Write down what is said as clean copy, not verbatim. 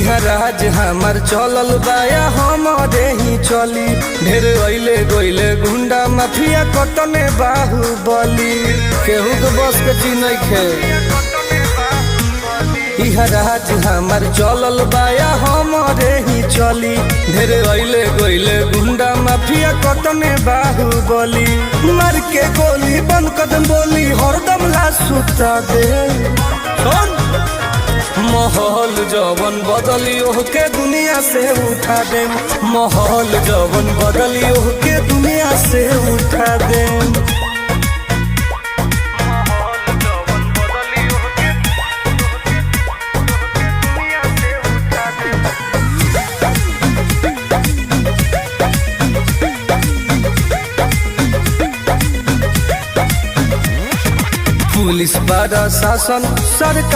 इहा राज हमार चलल बाया हमारे ही चली। ढेर अइले गइले गुंडा माफिया कटने बाहुबली, केहू के बस के चीज नइखे। इहा राज हमार चलल बाया हमारे ही चली। ढेर अइले गइले गुंडा माफिया कटने बाहुबली, मार के गोली बंद कदम बोली हरदम ला सुता दे। माहौल जवन बदलियो के दुनिया से उठा दे, माहौल जवन बदलियो के दुनिया से उठा दे। पुलिस प्रशासन सरकार